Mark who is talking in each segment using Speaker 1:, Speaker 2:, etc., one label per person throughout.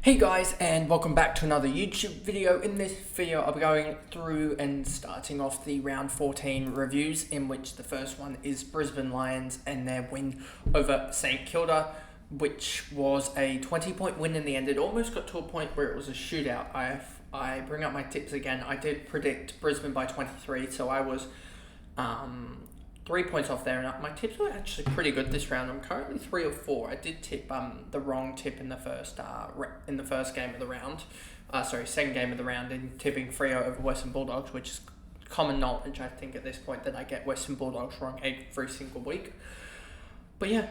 Speaker 1: Hey guys, and welcome back to another YouTube video. In this video I'll be going through and starting off the round 14 reviews, in which the first one is Brisbane Lions and their win over St Kilda, which was a 20-point win in the end. It almost got to a point where it was a shootout. I bring up my tips again. I did predict Brisbane by 23, so I was 3 points off there, and my tips were actually pretty good this round. I'm currently 3 or 4. I did tip the wrong tip in the first game of the round. Second game of the round, in tipping Freo over Western Bulldogs, which is common knowledge, I think, at this point, that I get Western Bulldogs wrong every single week. But yeah,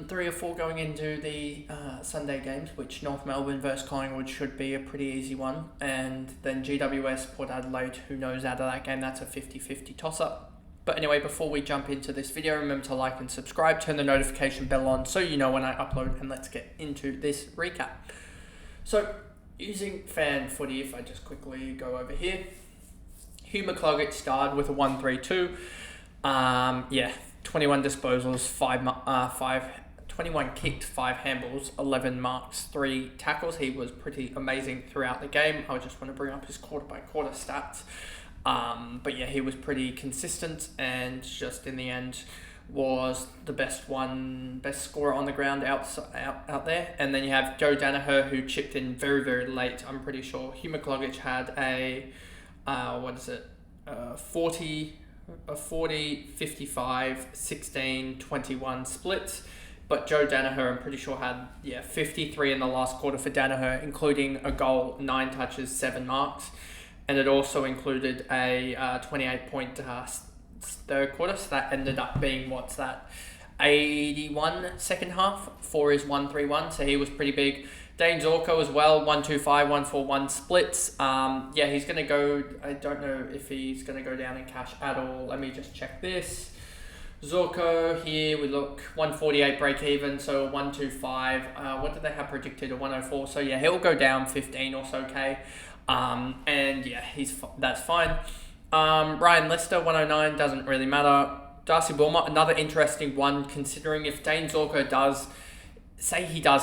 Speaker 1: 3 or 4 going into the Sunday games, which North Melbourne versus Collingwood should be a pretty easy one. And then GWS, Port Adelaide, who knows out of that game, that's a 50-50 toss-up. But anyway, before we jump into this video, remember to like and subscribe, turn the notification bell on so you know when I upload, and let's get into this recap. So, using fan footy, if I just quickly go over here, Hugh McCluggett starred with a 1-3-2. 21 disposals, 21 kicked, 5 handballs, 11 marks, 3 tackles. He was pretty amazing throughout the game. I just want to bring up his quarter-by-quarter stats. But yeah, he was pretty consistent, and just in the end was the best scorer on the ground out there. And then you have Joe Danaher, who chipped in very, very late. I'm pretty sure Hugh McCluggett had a 40, 55, 16, 21 splits. But Joe Danaher, I'm pretty sure, had 53 in the last quarter for Danaher, including a goal, 9 touches, 7 marks. And it also included a 28-point third quarter, so that ended up being, 81 second half for his 1-3-1, so he was pretty big. Dane Zorko as well, 1-2-5, 1-4-1 splits. He's going to go, I don't know if he's going to go down in cash at all. Let me just check this. Zorko, here we look, 148 break even, so 125. What did they have predicted? A 104. So yeah, he'll go down 15 or so K. That's fine. Ryan Lester, 109, doesn't really matter. Darcy Wilmot, another interesting one, considering if Dane Zorko does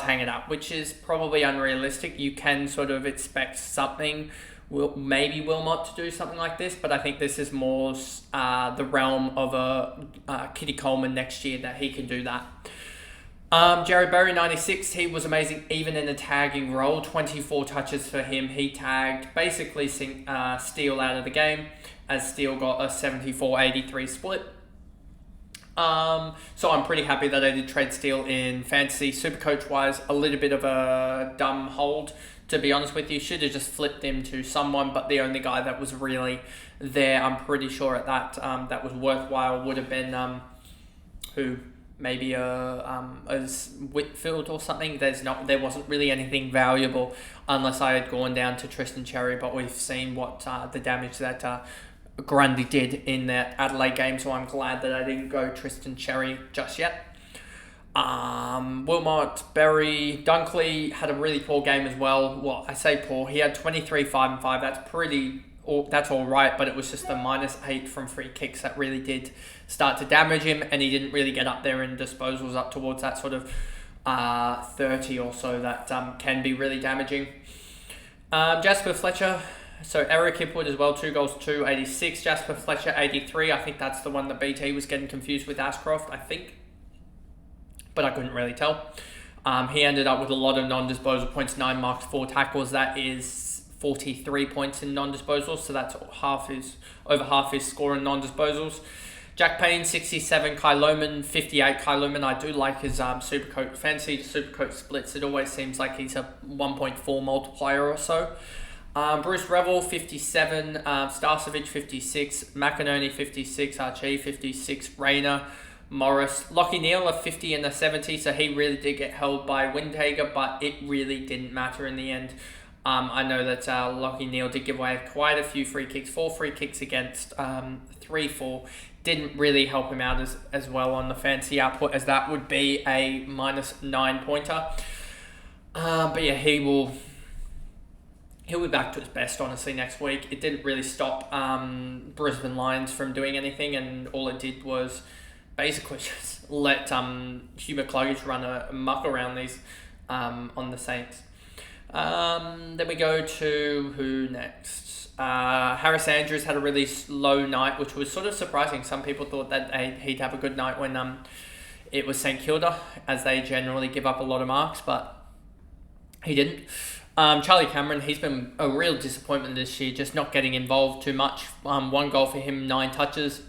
Speaker 1: hang it up, which is probably unrealistic. You can sort of expect something, maybe Wilmot to do something like this, but I think this is more the realm of a Kitty Coleman next year, that he can do that. Jared Berry, 96, he was amazing even in a tagging role, 24 touches for him. He tagged basically Steele out of the game, as Steele got a 74-83 split. So I'm pretty happy that I did trade Steele in fantasy. Supercoach-wise, a little bit of a dumb hold, to be honest with you. Should have just flipped him to someone, but the only guy that was really there, I'm pretty sure at that was worthwhile, would have been maybe as Whitfield or something. There wasn't really anything valuable unless I had gone down to Tristan Cherry, but we've seen what the damage that Grundy did in that Adelaide game, so I'm glad that I didn't go Tristan Cherry just yet. Wilmot, Berry, Dunkley had a really poor game as well. Well, I say poor. He had 23, 5 and 5. That's all right, but it was just the -8 from free kicks that really did start to damage him, and he didn't really get up there in disposals up towards that sort of 30 or so that can be really damaging. Jasper Fletcher, so Eric Hipwood as well, 2 goals, 2, 86. Jasper Fletcher, 83. I think that's the one that BT was getting confused with Ashcroft, I think, but I couldn't really tell. He ended up with a lot of non-disposal points, 9 marks, 4 tackles. That is 43 points in non-disposals, so that's over half his score in non-disposals. Jack Payne, 67, Kai Lohmann, 58. Kai Lohmann, I do like his Supercoach, fancy Supercoach splits. It always seems like he's a 1.4 multiplier or so. Bruce Revel, 57, Starcevic, 56, McInerney, 56, Archie, 56, Rayner, Morris, Lockie Neal, a 50 and a 70, so he really did get held by Windhager, but it really didn't matter in the end. I know that Lockie Neal did give away quite a few free kicks, 4 free kicks against 3-4. Didn't really help him out as well on the fantasy output, as that would be a -9 pointer. But yeah, he'll be back to his best, honestly, next week. It didn't really stop Brisbane Lions from doing anything, and all it did was basically just let Hugh McCluggett run a muck around these on the Saints. Then we go to who next? Harris Andrews had a really slow night, which was sort of surprising. Some people thought that he'd have a good night when it was St Kilda, as they generally give up a lot of marks, but he didn't. Charlie Cameron, he's been a real disappointment this year, just not getting involved too much. 1 goal for him, 9 touches.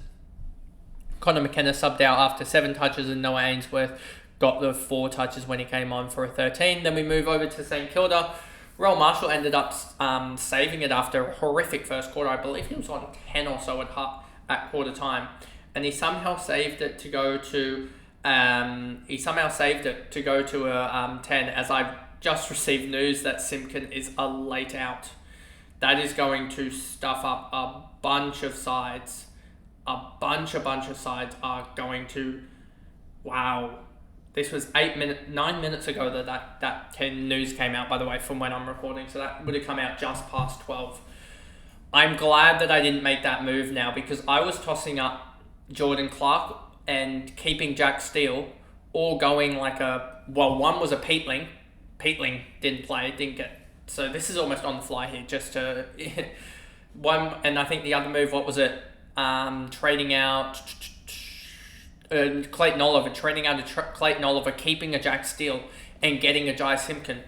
Speaker 1: Connor McKenna subbed out after 7 touches, and Noah Ainsworth got the 4 touches when he came on for a 13. Then we move over to St Kilda. Roel Marshall ended up saving it after a horrific first quarter. I believe he was on 10 or so at quarter time, and he somehow saved it to go to a 10. As I've just received news that Simpkin is a late out. That is going to stuff up a bunch of sides. A bunch of sides are going to... Wow. This was 9 minutes ago that 10 news came out, by the way, from when I'm recording. So that would have come out just past 12. I'm glad that I didn't make that move now, because I was tossing up Jordan Clark and keeping Jack Steele, or going like one was a Peatling. Peatling didn't play, so this is almost on the fly here, just to one. And I think the other move, what was it? Trading out Clayton Oliver, Clayton Oliver, keeping a Jack Steele and getting a Jai Simpkin,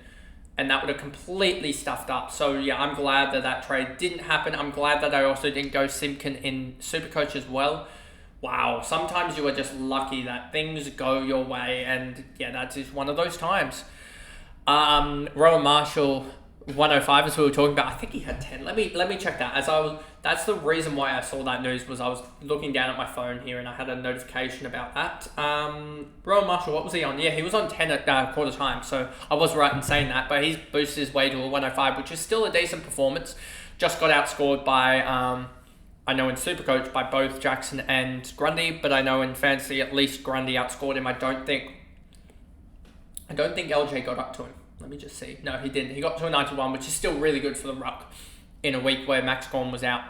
Speaker 1: and that would have completely stuffed up. So yeah, I'm glad that trade didn't happen. I'm glad that I also didn't go Simpkin in Supercoach as well. Wow, sometimes you are just lucky that things go your way, and yeah, that is one of those times. Rowan Marshall, 105, as we were talking about. I think he had 10. Let me check that. That's the reason why I saw that news, was I was looking down at my phone here and I had a notification about that. Rowan Marshall, what was he on? Yeah, he was on 10 at quarter time, so I was right in saying that. But he's boosted his way to a 105, which is still a decent performance. Just got outscored by, I know in Supercoach, by both Jackson and Grundy, but I know in Fantasy at least Grundy outscored him. I don't think LJ got up to him. Let me just see. No, he didn't. He got to a 91, which is still really good for the ruck in a week where Max Gorn was out.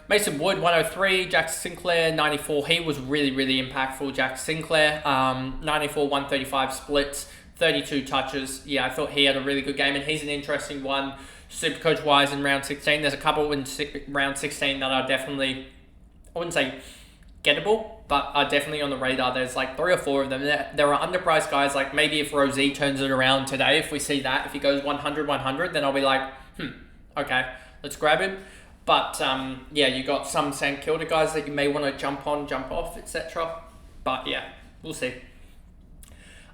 Speaker 1: Mason Wood, 103. Jack Sinclair, 94. He was really, really impactful. Jack Sinclair, 94, 135 splits, 32 touches. Yeah, I thought he had a really good game, and he's an interesting one, Supercoach-wise, in round 16. There's a couple in round 16 that are definitely, I wouldn't say gettable, but are definitely on the radar. There's like 3 or 4 of them. There are underpriced guys, like maybe if Rosie turns it around today, if we see that, if he goes 100, then I'll be like, okay, let's grab him. But yeah, you got some St Kilda guys that you may want to jump on, jump off, etc. But yeah, we'll see.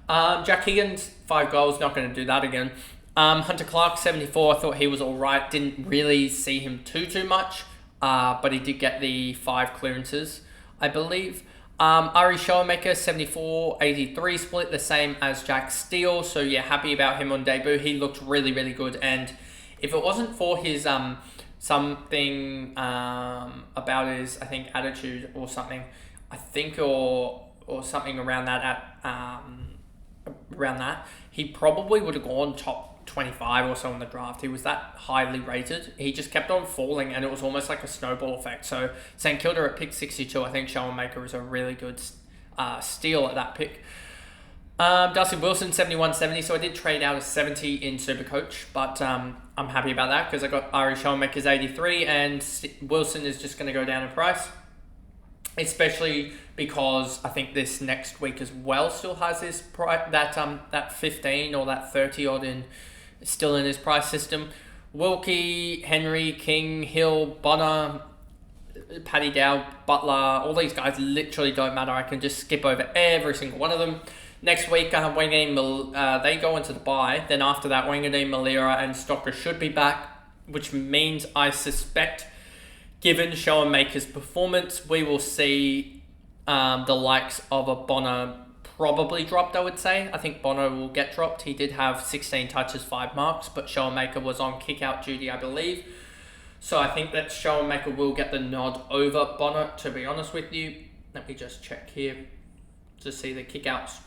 Speaker 1: Jack Higgins, 5 goals, not going to do that again. Hunter Clark, 74. I thought he was all right. Didn't really see him too much, but he did get the 5 clearances, I believe. Ari Showmaker, 74, 83 split, the same as Jack Steele. So yeah, happy about him on debut. He looked really, really good. And if it wasn't for his something about his, I think, attitude or something, I think, or something around that, he probably would have gone top 25 or so in the draft. He was that highly rated. He just kept on falling, and it was almost like a snowball effect. So St Kilda at pick 62, I think Showmaker is a really good steal at that pick. Dustin Wilson, 71-70. So I did trade out a 70 in Supercoach, but I'm happy about that because I got Ari Showmaker's 83, and Wilson is just going to go down in price. Especially because I think this next week as well still has his that 15 or that 30 odd still in his price system. Wilkie, Henry, King, Hill, Bonner, Paddy Dow, Butler, all these guys literally don't matter. I can just skip over every single one of them. Next week, they go into the bye. Then after that, Wanganeen, Malira, and Stocker should be back, which means I suspect, given Showmaker's performance, we will see the likes of a Bonner probably dropped, I would say. I think Bonner will get dropped. He did have 16 touches, 5 marks, but Showmaker was on kick-out duty, I believe. So I think that Showmaker will get the nod over Bonner, to be honest with you. Let me just check here to see the kick-outs.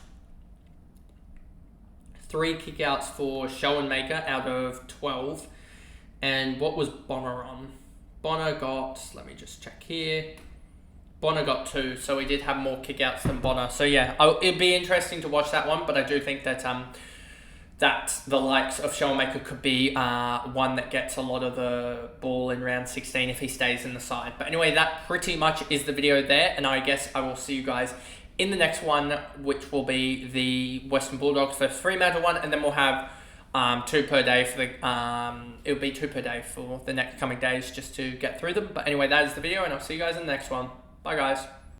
Speaker 1: 3 kick-outs for Showmaker out of 12. And what was Bonner on? Bonner got, let me just check here. Bonner got 2, so he did have more kickouts than Bonner. So yeah, it'd be interesting to watch that one, but I do think that that the likes of Shellmaker could be one that gets a lot of the ball in round 16 if he stays in the side. But anyway, that pretty much is the video there, and I guess I will see you guys in the next one, which will be the Western Bulldogs for Fremantle one, and then we'll have 2 per day for the it'll be 2 per day for the next coming days just to get through them. But anyway, that is the video, and I'll see you guys in the next one. Bye guys.